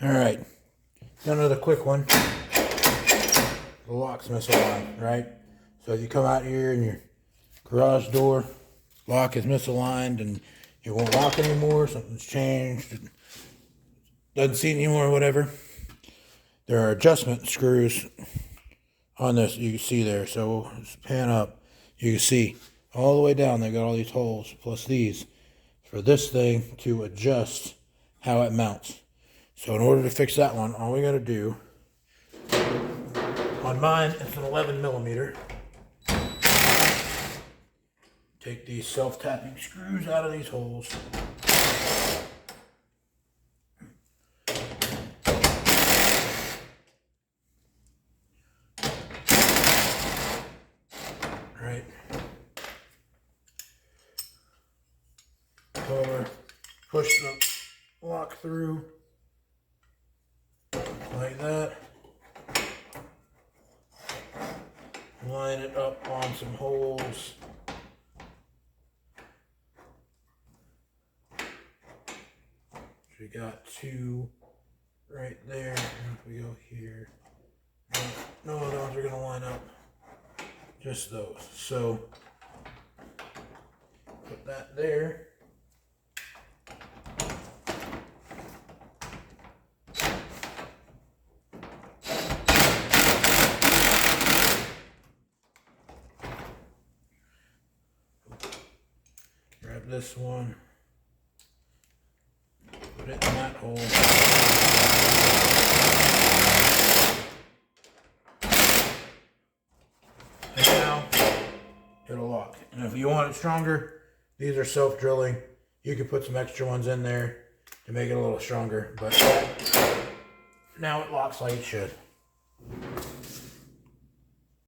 Alright, another quick one. The lock's misaligned, right? So you come out here and your garage door lock is misaligned and it won't lock anymore, something's changed, it doesn't seat anymore or whatever. There are adjustment screws on this, you can see there. So just pan up, you can see all the way down they got all these holes plus these for this thing to adjust how it mounts. So in order to fix that one, all we got to do, on mine it's an 11 millimeter. Take these self-tapping screws out of these holes. Right. Cover, push the lock through like that. Line it up on some holes. We got two right there. If we go here, no, those are gonna line up. Just those. So put that there. Grab this one. Put it in that hole. And now it'll lock. And if you want it stronger, these are self-drilling. You can put some extra ones in there to make it a little stronger, but now it locks like it should.